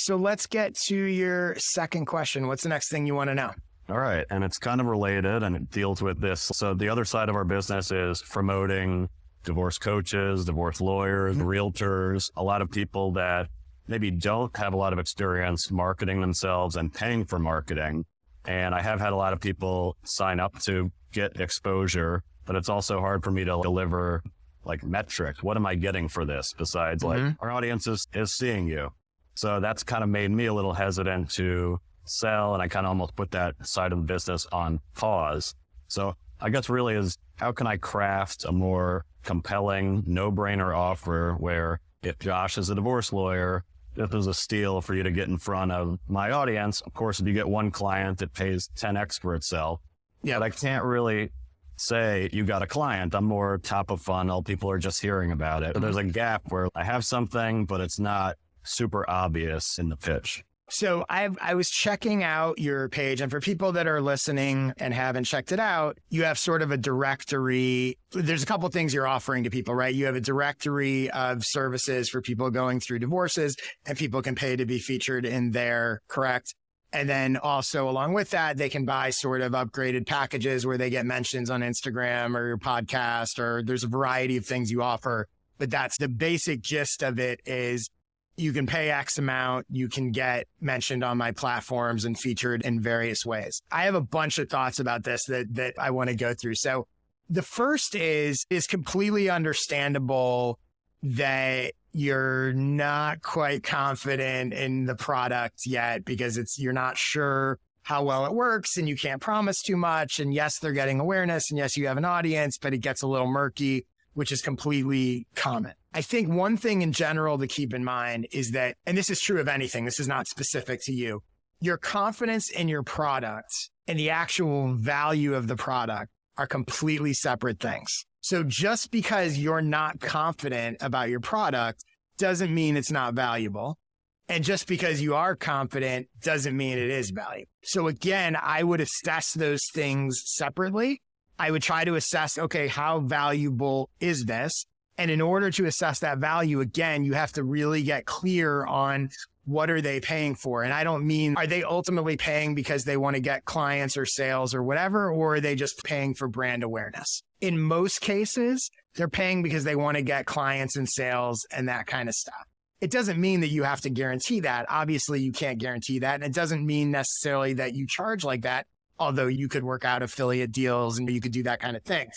So let's get to your second question. What's the next thing you want to know? All right. And it's kind of related and it deals with this. So the other side of our business is promoting divorce coaches, divorce lawyers, realtors, a lot of people that maybe don't have a lot of experience marketing themselves and paying for marketing. And I have had a lot of people sign up to get exposure, but it's also hard for me to deliver like metrics. What am I getting for this besides like our audience is seeing you? So that's kind of made me a little hesitant to sell. And I kind of almost put that side of the business on pause. So I guess really is how can I craft a more compelling, no-brainer offer where if Josh is a divorce lawyer, this is a steal for you to get in front of my audience. Of course, if you get one client, it pays 10x for itself. Yeah, but I can't really say you got a client. I'm more top of funnel. People are just hearing about it. So there's a gap where I have something, but it's not super obvious in the pitch. So I was checking out your page, and for people that are listening and haven't checked it out, you have sort of a directory. There's a couple of things you're offering to people, right? You have a directory of services for people going through divorces, and people can pay to be featured in there, correct? And then also along with that, they can buy sort of upgraded packages where they get mentions on Instagram or your podcast, or there's a variety of things you offer. But that's the basic gist of it is you can pay X amount, you can get mentioned on my platforms and featured in various ways. I have a bunch of thoughts about this that I want to go through. So the first is completely understandable that you're not quite confident in the product yet because you're not sure how well it works and you can't promise too much. And yes, they're getting awareness and yes, you have an audience, but it gets a little murky, which is completely common. I think one thing in general to keep in mind is that, and this is true of anything, this is not specific to you, your confidence in your product and the actual value of the product are completely separate things. So just because you're not confident about your product doesn't mean it's not valuable. And just because you are confident doesn't mean it is valuable. So again, I would assess those things separately. I would try to assess, okay, how valuable is this? And in order to assess that value, again, you have to really get clear on what are they paying for? And I don't mean, are they ultimately paying because they want to get clients or sales or whatever, or are they just paying for brand awareness? In most cases, they're paying because they want to get clients and sales and that kind of stuff. It doesn't mean that you have to guarantee that. Obviously, you can't guarantee that. And it doesn't mean necessarily that you charge like that, although you could work out affiliate deals and you could do that kind of thing.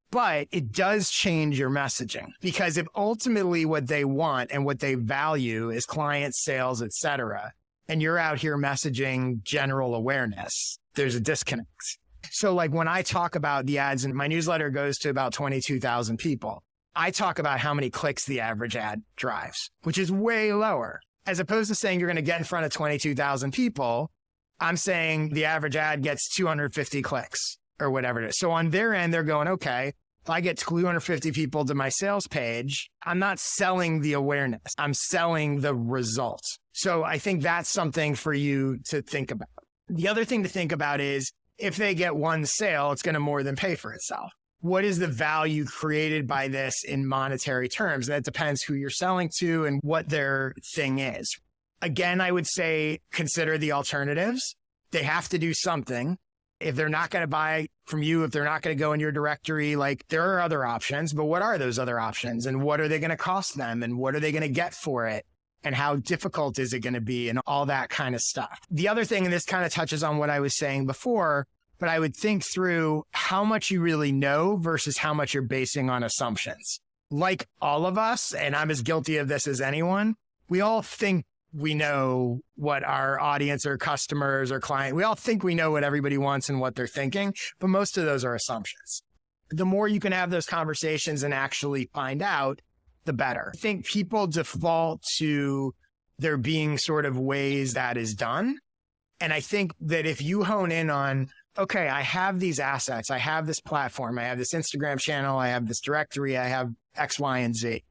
But it does change your messaging because if ultimately what they want and what they value is clients, sales, et cetera, and you're out here messaging general awareness, there's a disconnect. So like when I talk about the ads, and my newsletter goes to about 22,000 people, I talk about how many clicks the average ad drives, which is way lower. As opposed to saying you're going to get in front of 22,000 people, I'm saying the average ad gets 250 clicks or whatever it is. So on their end, they're going, okay, if I get 250 people to my sales page, I'm not selling the awareness. I'm selling the result. So I think that's something for you to think about. The other thing to think about is if they get one sale, it's going to more than pay for itself. What is the value created by this in monetary terms? That depends who you're selling to and what their thing is. Again, I would say consider the alternatives. They have to do something. If they're not going to buy from you, if they're not going to go in your directory, like there are other options, but what are those other options and what are they going to cost them and what are they going to get for it and how difficult is it going to be and all that kind of stuff. The other thing, and this kind of touches on what I was saying before, but I would think through how much you really know versus how much you're basing on assumptions. Like all of us, and I'm as guilty of this as anyone, we all think we know what our audience or customers or client, we all think we know what everybody wants and what they're thinking, but most of those are assumptions. The more you can have those conversations and actually find out, the better. I think people default to there being sort of ways that is done. And I think that if you hone in on, okay, I have these assets, I have this platform, I have this Instagram channel, I have this directory, I have X, Y, and Z.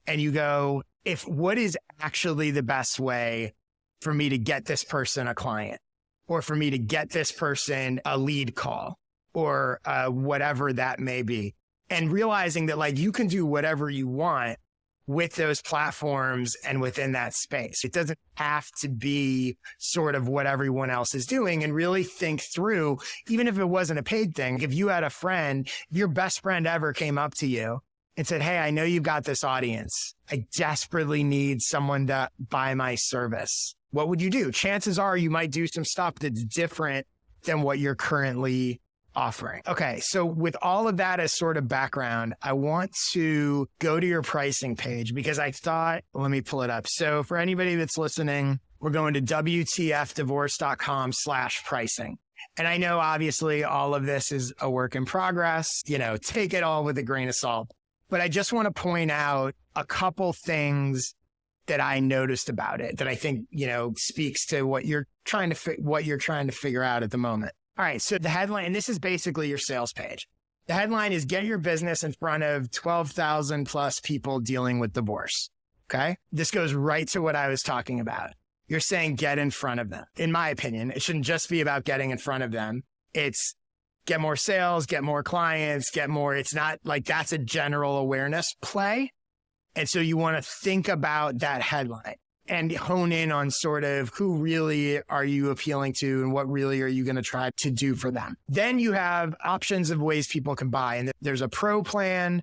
And you go, what is actually the best way for me to get this person a client or for me to get this person a lead call or whatever that may be. And realizing that like you can do whatever you want, with those platforms and within that space. It doesn't have to be sort of what everyone else is doing, and really think through, even if it wasn't a paid thing, if you had a friend, your best friend ever came up to you and said, hey, I know you've got this audience. I desperately need someone to buy my service. What would you do? Chances are you might do some stuff that's different than what you're currently offering. Okay, so with all of that as sort of background, I want to go to your pricing page because I thought, let me pull it up. So for anybody that's listening, we're going to WTFdivorce.com/pricing. And I know obviously all of this is a work in progress, take it all with a grain of salt. But I just want to point out a couple things that I noticed about it that I think, speaks to what you're trying to figure out at the moment. All right. So the headline, and this is basically your sales page. The headline is get your business in front of 12,000 plus people dealing with divorce. Okay. This goes right to what I was talking about. You're saying get in front of them. In my opinion, it shouldn't just be about getting in front of them. It's get more sales, get more clients, it's not like that's a general awareness play. And so you want to think about that headline and hone in on sort of who really are you appealing to and what really are you going to try to do for them. Then you have options of ways people can buy. And there's a pro plan,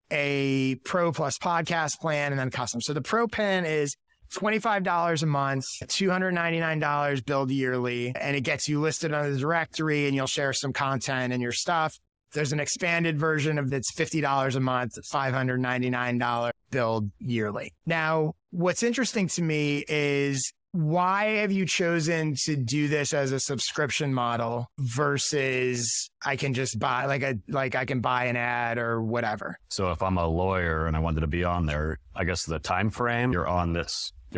a pro plus podcast plan, and then custom. So the pro plan is $25 a month, $299 billed yearly, and it gets you listed on the directory and you'll share some content and your stuff. There's an expanded version of that's $50 a month, $599 billed yearly. Now, what's interesting to me is why have you chosen to do this as a subscription model versus I can just buy, I can buy an ad or whatever? So if I'm a lawyer and I wanted to be on there, I guess the time frame, you're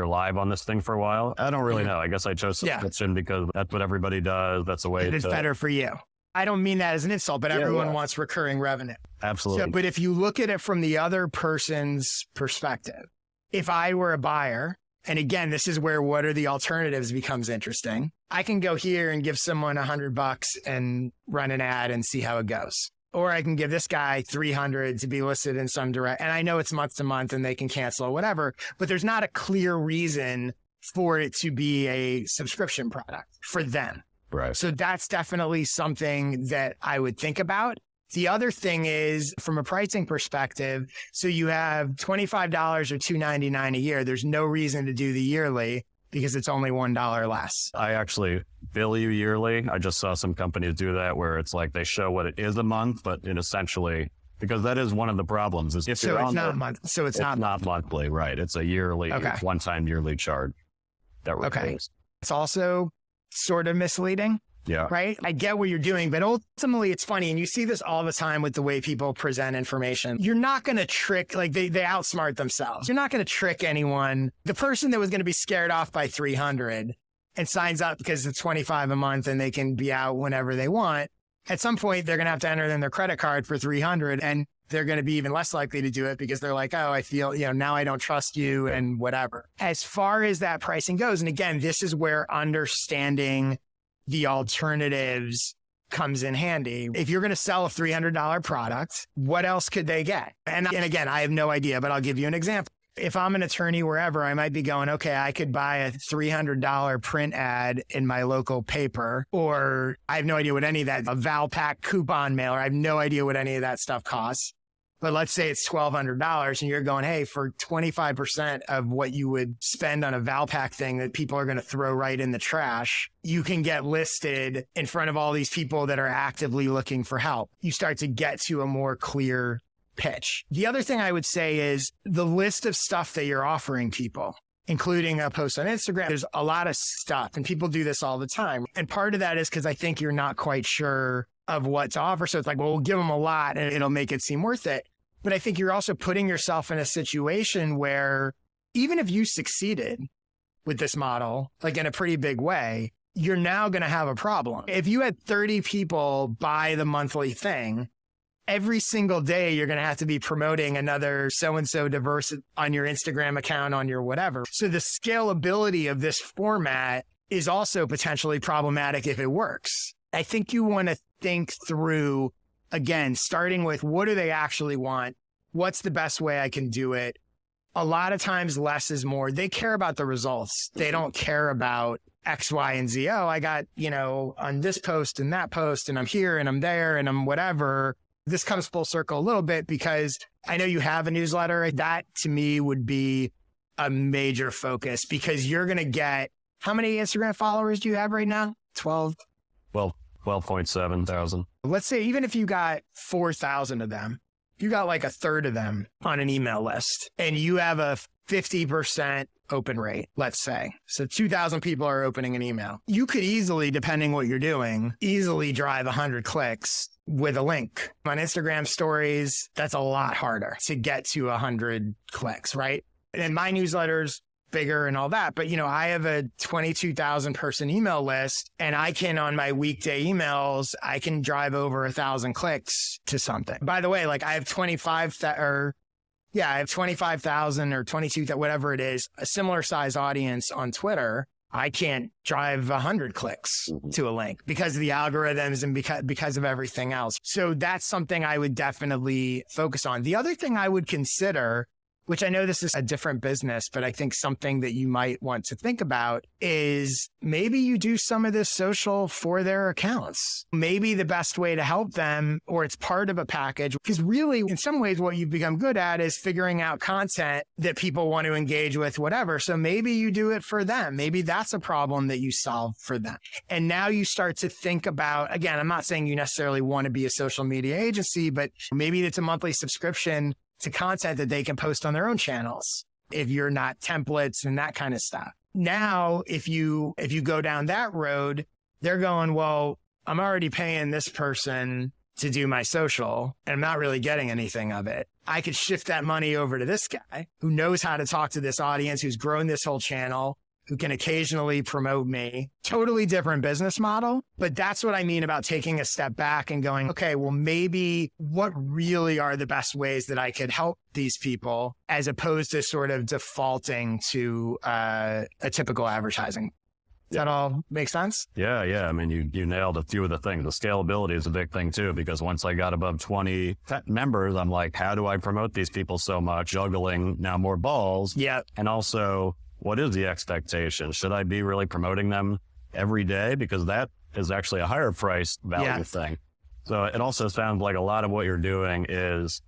live on this thing for a while. I don't really know. I guess I chose subscription because that's what everybody does. That's the way it's better for you. I don't mean that as an insult, but everyone wants recurring revenue. Absolutely. So, but if you look at it from the other person's perspective, if I were a buyer, and again, this is where what are the alternatives becomes interesting. I can go here and give someone $100 and run an ad and see how it goes. Or I can give this guy $300 to be listed in some direct, and I know it's month to month and they can cancel or whatever, but there's not a clear reason for it to be a subscription product for them. Right. So that's definitely something that I would think about. The other thing is from a pricing perspective, so you have $25 or $299 a year. There's no reason to do the yearly because it's only $1 less. I actually bill you yearly. I just saw some companies do that where it's like they show what it is a month, but it essentially, because that is one of the problems is if so you're it's on not the, month. So it's not monthly, right? It's a yearly, it's one-time yearly charge. It's also sort of misleading. Yeah. Right. I get what you're doing, but ultimately it's funny. And you see this all the time with the way people present information. You're not going to trick, like they outsmart themselves. You're not going to trick anyone. The person that was going to be scared off by 300 and signs up because it's 25 a month and they can be out whenever they want. At some point, they're going to have to enter in their credit card for 300 and they're going to be even less likely to do it because they're like, oh, I feel, now I don't trust you and whatever. As far as that pricing goes. And again, this is where understanding the alternatives comes in handy. If you're going to sell a $300 product, what else could they get? And again, I have no idea, but I'll give you an example. If I'm an attorney wherever, I might be going, okay, I could buy a $300 print ad in my local paper, or I have no idea what any of that, a Valpak coupon mailer. I have no idea what any of that stuff costs. But let's say it's $1,200 and you're going, hey, for 25% of what you would spend on a Valpak thing that people are going to throw right in the trash, you can get listed in front of all these people that are actively looking for help. You start to get to a more clear pitch. The other thing I would say is the list of stuff that you're offering people, including a post on Instagram. There's a lot of stuff and people do this all the time. And part of that is because I think you're not quite sure of what to offer. So it's like, well, we'll give them a lot and it'll make it seem worth it. But I think you're also putting yourself in a situation where even if you succeeded with this model, like in a pretty big way, you're now going to have a problem. If you had 30 people buy the monthly thing, every single day, you're going to have to be promoting another so-and-so diverse on your Instagram account, on your whatever. So the scalability of this format is also potentially problematic if it works. I think you want to think through, again, starting with what do they actually want? What's the best way I can do it? a lot of times less is more. They care about the results. They don't care about X, Y, and Z. Oh, I got, on this post and that post, and I'm here and I'm there and I'm whatever. This comes full circle a little bit because I know you have a newsletter. That to me would be a major focus because you're going to get, how many Instagram followers do you have right now? 12? Well, 12.7 thousand. Let's say even if you got 4,000 of them, you got like a third of them on an email list and you have a 50% open rate, let's say. So 2,000 people are opening an email. You could easily, depending what you're doing, easily drive 100 clicks with a link. On Instagram stories, that's a lot harder to get to 100 clicks, right? And my newsletter's bigger and all that. But, I have a 22,000 person email list and I can, on my weekday emails, I can drive over 1,000 clicks to something. By the way, I have 25,000 or 22, whatever it is, a similar size audience on Twitter. I can't drive 100 clicks to a link because of the algorithms and because of everything else. So that's something I would definitely focus on. The other thing I would consider, which I know this is a different business, but I think something that you might want to think about is maybe you do some of this social for their accounts. Maybe the best way to help them, or it's part of a package, because really in some ways what you've become good at is figuring out content that people want to engage with, whatever. So maybe you do it for them. Maybe that's a problem that you solve for them. And now you start to think about, again, I'm not saying you necessarily want to be a social media agency, but maybe it's a monthly subscription to content that they can post on their own channels if you're not templates and that kind of stuff. Now, if you go down that road, they're going, well, I'm already paying this person to do my social and I'm not really getting anything of it. I could shift that money over to this guy who knows how to talk to this audience, who's grown this whole channel, who can occasionally promote me. Totally different business model. But that's what I mean about taking a step back and going, okay, well, maybe what really are the best ways that I could help these people as opposed to sort of defaulting to a typical advertising. Does that all make sense? Yeah. I mean, you nailed a few of the things. The scalability is a big thing too, because once I got above 20 members, I'm like, how do I promote these people so much? Juggling now more balls. Yeah. And also, what is the expectation? Should I be really promoting them every day? Because that is actually a higher price value thing. So it also sounds like a lot of what you're doing is,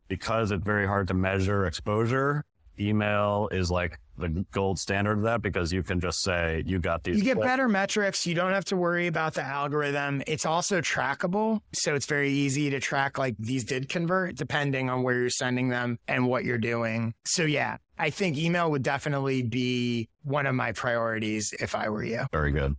because it's very hard to measure exposure, email is like the gold standard of that, because you can just say you got these. You get better metrics. You don't have to worry about the algorithm. It's also trackable. So it's very easy to track, like, these did convert depending on where you're sending them and what you're doing. So yeah, I think email would definitely be one of my priorities if I were you. Very good.